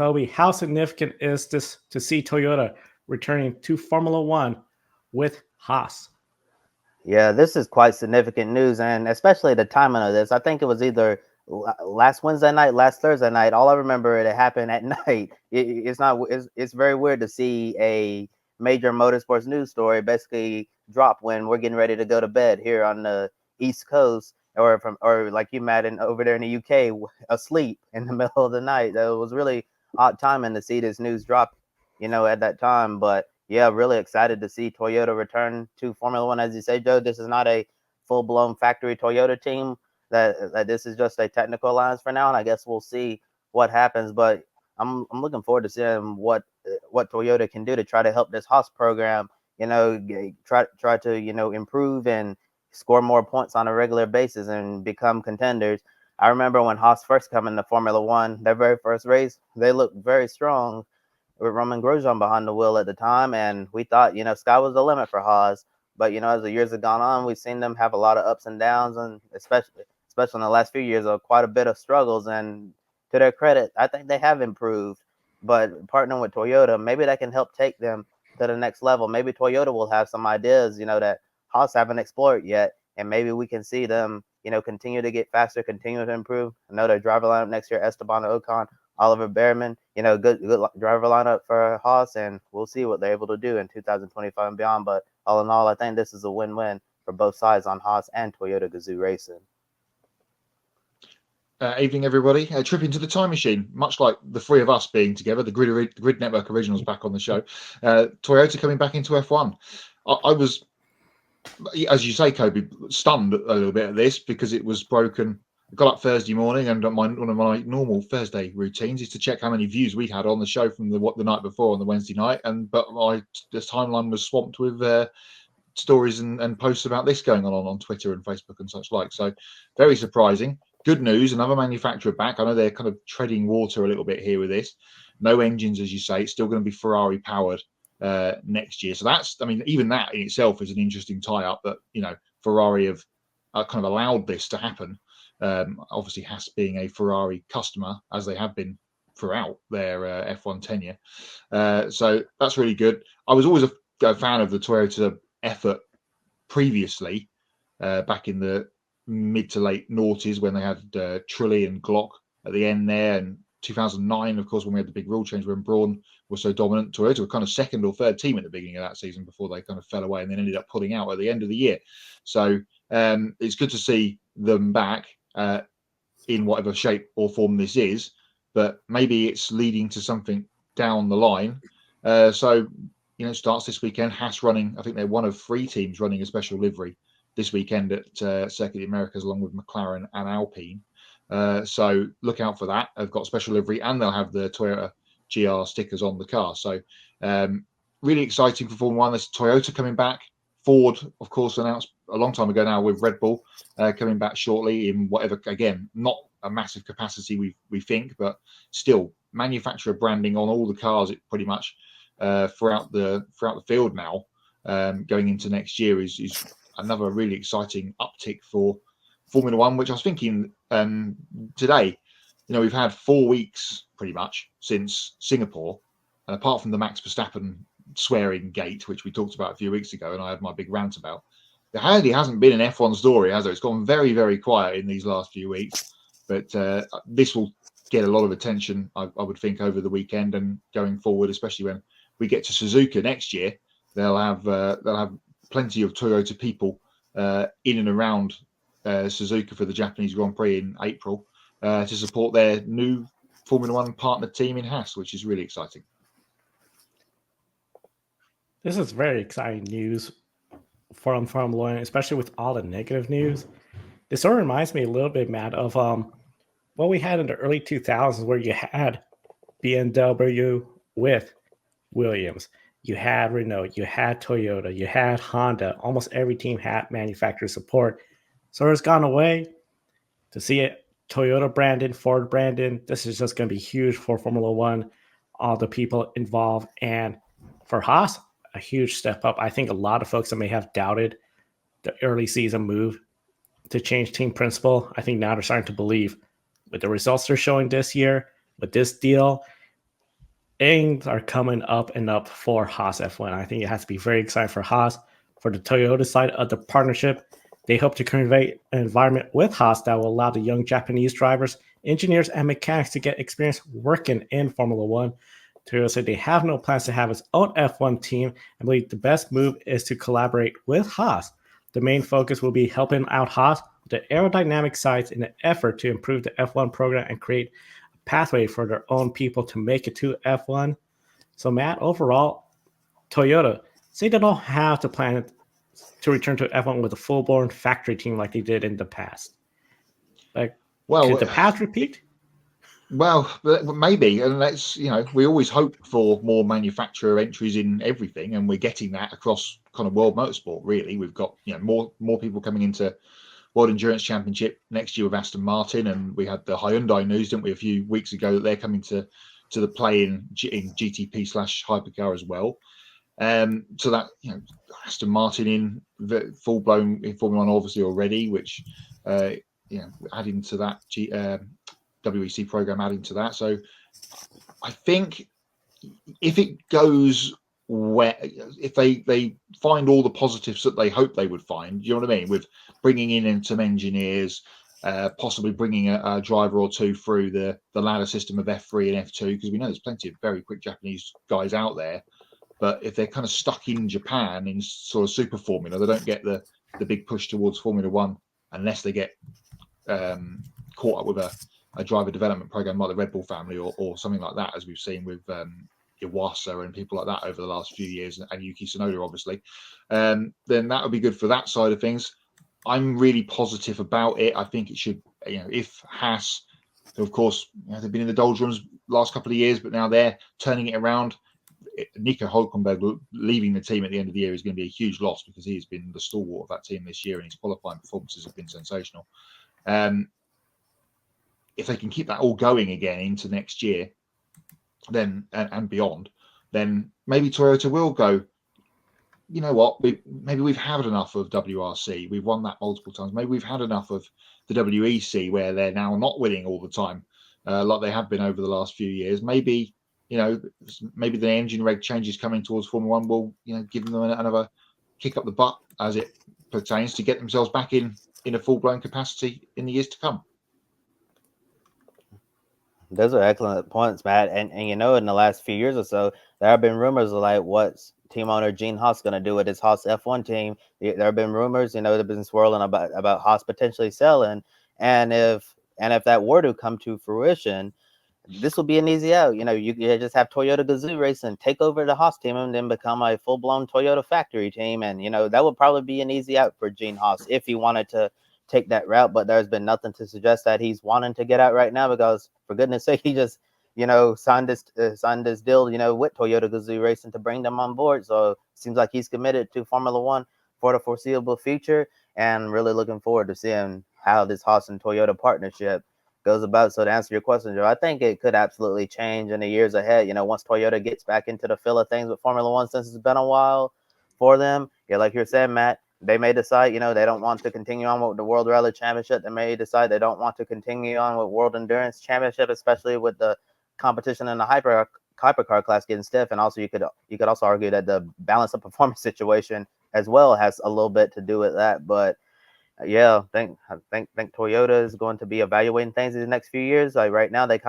Kobe, how significant is this to see Toyota returning to Formula One with Haas? Yeah, this is quite significant news, and especially the timing of this. I think it was either last Wednesday night, last Thursday night. All I remember it happened at night. It's not. It's very weird to see a major motorsports news story basically drop when we're getting ready to go to bed here on the East Coast, or like you, Matt, and over there in the UK, asleep in the middle of the night. That was really odd timing to see this news drop, at that time. But yeah, really excited to see Toyota return to Formula One. As you say, Joe, this is not a full blown factory Toyota team. That this is just a technical alliance for now, and I guess we'll see what happens. But I'm looking forward to seeing what Toyota can do to try to help this Haas program. Try to improve and score more points on a regular basis and become contenders. I remember when Haas first come into Formula One, their very first race, they looked very strong with Roman Grosjean behind the wheel at the time, and we thought, sky was the limit for Haas. But as the years have gone on, we've seen them have a lot of ups and downs, and especially in the last few years, of quite a bit of struggles. And to their credit, I think they have improved. But partnering with Toyota, maybe that can help take them to the next level. Maybe Toyota will have some ideas, that Haas haven't explored yet, and maybe we can see them, continue to get faster, continue to improve. I know their driver lineup next year: Esteban Ocon, Oliver Bearman, good driver lineup for Haas, and we'll see what they're able to do in 2025 and beyond. But all in all, I think this is a win-win for both sides on Haas and Toyota Gazoo Racing. Evening, everybody. A trip into the time machine, much like the three of us being together, the Grid Network Originals back on the show. Toyota coming back into F1. I was, as you say, Kobe, stunned a little bit at this because it was broken. I got up Thursday morning, and one of my normal Thursday routines is to check how many views we'd had on the show from the night before on the Wednesday night. But this timeline was swamped with stories and posts about this going on Twitter and Facebook and such like. So very surprising. Good news, another manufacturer back. I know they're kind of treading water a little bit here with this. No engines, as you say. It's still going to be Ferrari powered next year. So even that in itself is an interesting tie-up that, Ferrari have kind of allowed this to happen. Obviously, Haas being a Ferrari customer, as they have been throughout their F1 tenure. So that's really good. I was always a fan of the Toyota effort previously, back in the mid to late noughties when they had Trulli and Glock at the end there, and 2009, of course, when we had the big rule change when Brawn was so dominant. Toyota were kind of second or third team at the beginning of that season before they kind of fell away and then ended up pulling out at the end of the year. So it's good to see them back in whatever shape or form this is, but maybe it's leading to something down the line. So starts this weekend. Haas running, I think they're one of three teams running a special livery this weekend at Circuit Americas, along with McLaren and Alpine. So look out for that. They've got special livery, and they'll have the Toyota GR stickers on the car. So really exciting for Formula One. There's Toyota coming back. Ford, of course, announced a long time ago now with Red Bull coming back shortly in whatever, again, not a massive capacity we think, but still manufacturer branding on all the cars pretty much throughout the field now, going into next year is another really exciting uptick for Formula One, which I was thinking today. We've had 4 weeks pretty much since Singapore, and apart from the Max Verstappen swearing gate, which we talked about a few weeks ago, and I had my big rant about, there hardly hasn't been an F1 story, has there? It's gone very, very quiet in these last few weeks, but this will get a lot of attention, I would think, over the weekend and going forward, especially when we get to Suzuka next year. They'll have plenty of Toyota people in and around Suzuka for the Japanese Grand Prix in April to support their new Formula One partner team in Haas, which is really exciting. This is very exciting news from Formula One, especially with all the negative news. This sort of reminds me a little bit, Matt, of what we had in the early 2000s, where you had BMW with Williams, you had Renault, you had Toyota, you had Honda. Almost every team had manufacturer support. So it's gone away. To see it Toyota branded, Ford branded, this is just going to be huge for Formula One, all the people involved. And for Haas, a huge step up. I think a lot of folks that may have doubted the early season move to change team principal, I think now they're starting to believe with the results they're showing this year, with this deal, things are coming up and up for Haas F1. I think it has to be very exciting for Haas. For the Toyota side of the partnership, they hope to create an environment with Haas that will allow the young Japanese drivers, engineers, and mechanics to get experience working in Formula One. Toyota said they have no plans to have its own F1 team and believe the best move is to collaborate with Haas. The main focus will be helping out Haas with the aerodynamic sides in an effort to improve the F1 program and create a pathway for their own people to make it to F1. So, Matt, overall, Toyota say they don't have to plan to return to F1 with a full-blown factory team like they did in the past. Like, could the past repeat? Well, maybe, and that's, we always hope for more manufacturer entries in everything, and we're getting that across kind of world motorsport. Really, we've got more people coming into World Endurance Championship next year with Aston Martin, and we had the Hyundai news, didn't we, a few weeks ago, that they're coming to the play in GTP/Hypercar as well. So that Aston Martin in the full blown in Formula One obviously already, which adding to that WEC program, adding to that. So I think if it goes where, if they find all the positives that they hope they would find, you know what I mean, with bringing in some engineers, possibly bringing a driver or two through the ladder system of F3 and F2, because we know there's plenty of very quick Japanese guys out there. But if they're kind of stuck in Japan in sort of super formula, they don't get the big push towards Formula One unless they get caught up with a driver development program like the Red Bull family or something like that, as we've seen with Iwasa and people like that over the last few years, and Yuki Tsunoda, obviously. Then that would be good for that side of things. I'm really positive about it. I think it should, if Haas, who of course they've been in the doldrums last couple of years, but now they're turning it around. Nico Hülkenberg leaving the team at the end of the year is going to be a huge loss, because he has been the stalwart of that team this year, and his qualifying performances have been sensational. If they can keep that all going again into next year, then and beyond, then maybe Toyota will go, you know what, maybe we've had enough of WRC. We've won that multiple times. Maybe we've had enough of the WEC, where they're now not winning all the time, like they have been over the last few years. Maybe maybe the engine reg changes coming towards Formula One will, give them another kick up the butt as it pertains to get themselves back in a full-blown capacity in the years to come. Those are excellent points, Matt. And in the last few years or so, there have been rumors of like what's team owner Gene Haas going to do with his Haas F1 team. There have been rumors, that have been swirling about Haas potentially selling. And if that were to come to fruition, this will be an easy out. You just have Toyota Gazoo Racing take over the Haas team and then become a full-blown Toyota factory team. And, that would probably be an easy out for Gene Haas if he wanted to take that route. But there's been nothing to suggest that he's wanting to get out right now, because for goodness sake, he just, signed this deal, with Toyota Gazoo Racing to bring them on board. So it seems like he's committed to Formula One for the foreseeable future, and really looking forward to seeing how this Haas and Toyota partnership goes about. So to answer your question, Joe, I think it could absolutely change in the years ahead. Once Toyota gets back into the fill of things with Formula One, since it's been a while for them. Yeah, like you're saying, Matt, they may decide, they don't want to continue on with the World Rally Championship. They may decide they don't want to continue on with World Endurance Championship, especially with the competition in the hypercar class getting stiff. And also, you could also argue that the balance of performance situation as well has a little bit to do with that. But yeah, I think Toyota is going to be evaluating things in the next few years. Like right now, they've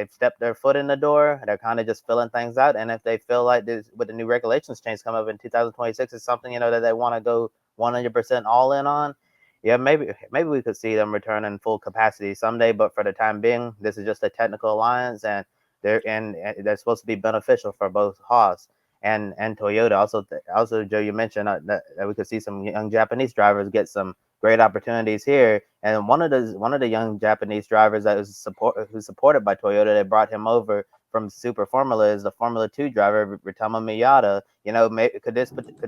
stepped their foot in the door. They're kind of just filling things out. And if they feel like this, with the new regulations change coming up in 2026, is something that they want to go 100% all in on, yeah, maybe we could see them return in full capacity someday. But for the time being, this is just a technical alliance, and they're supposed to be beneficial for both Haas and Toyota. Also, Joe, you mentioned that we could see some young Japanese drivers get some great opportunities here. And one of the young Japanese drivers that who's supported by Toyota, they brought him over from Super Formula, is the Formula 2 driver Ritama Miyata. Could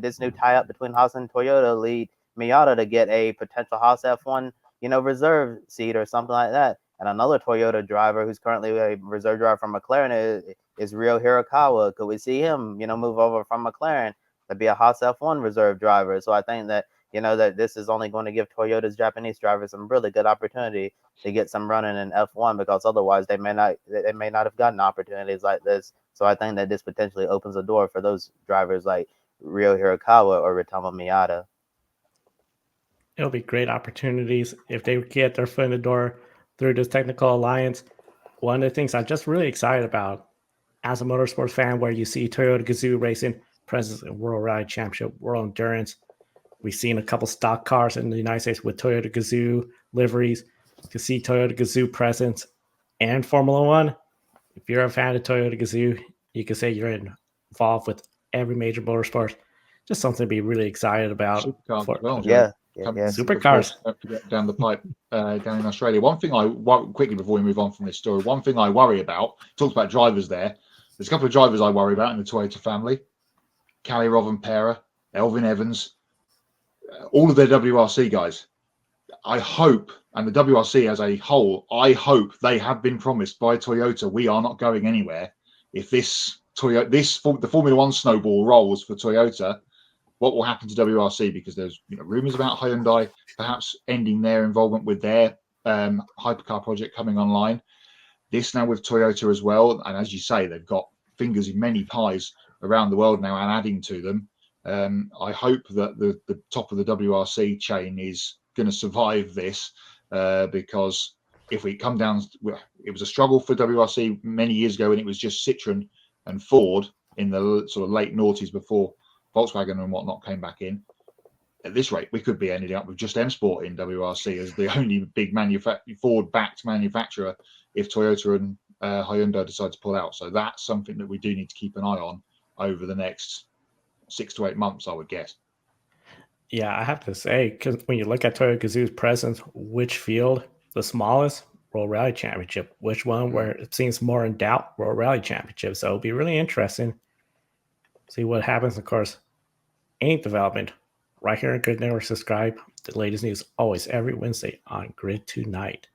this new tie-up between Haas and Toyota lead Miyata to get a potential Haas F1 reserve seat or something like that? And another Toyota driver who's currently a reserve driver from McLaren is Ryo Hirakawa. Could we see him, move over from McLaren to be a Haas F1 reserve driver? So I think that that this is only going to give Toyota's Japanese drivers some really good opportunity to get some running in F1, because otherwise they may not have gotten opportunities like this. So I think that this potentially opens a door for those drivers like Ryo Hirakawa or Ritomo Miata. It'll be great opportunities if they get their foot in the door through this technical alliance. One of the things I'm just really excited about as a motorsports fan, where you see Toyota Gazoo racing presence in World Rally Championship, World Endurance. We've seen a couple stock cars in the United States with Toyota Gazoo liveries. To see Toyota Gazoo presence and Formula One, if you're a fan of Toyota Gazoo, you can say you're involved with every major motorsport. Just something to be really excited about. Supercars as well, Joe. Yeah. Supercars. Don't forget down the pipe down in Australia. One thing quickly before we move on from this story, one thing I worry about, talked about drivers there. There's a couple of drivers I worry about in the Toyota family. Kalle Rovanperä, Elvin Evans, all of their WRC guys. I hope, and the WRC as a whole, I hope they have been promised by Toyota, we are not going anywhere. If the Formula One snowball rolls for Toyota, what will happen to WRC? Because there's rumors about Hyundai perhaps ending their involvement with their hypercar project coming online. This now with Toyota as well, and as you say, they've got fingers in many pies around the world now and adding to them. I hope that the top of the WRC chain is going to survive this, because if we come down, it was a struggle for WRC many years ago, and it was just Citroen and Ford in the sort of late noughties before Volkswagen and whatnot came back in. At this rate, we could be ending up with just M Sport in WRC as the only big Ford-backed manufacturer if Toyota and Hyundai decide to pull out. So that's something that we do need to keep an eye on over the next 6 to 8 months, I would guess. Yeah, I have to say, because when you look at Toyota Gazoo's presence, which field, the smallest, World Rally Championship, which one where it seems more in doubt, World Rally Championship. So it'll be really interesting. See what happens. Of course, any development right here on Grid Network. Subscribe. The latest news always every Wednesday on Grid Tonight.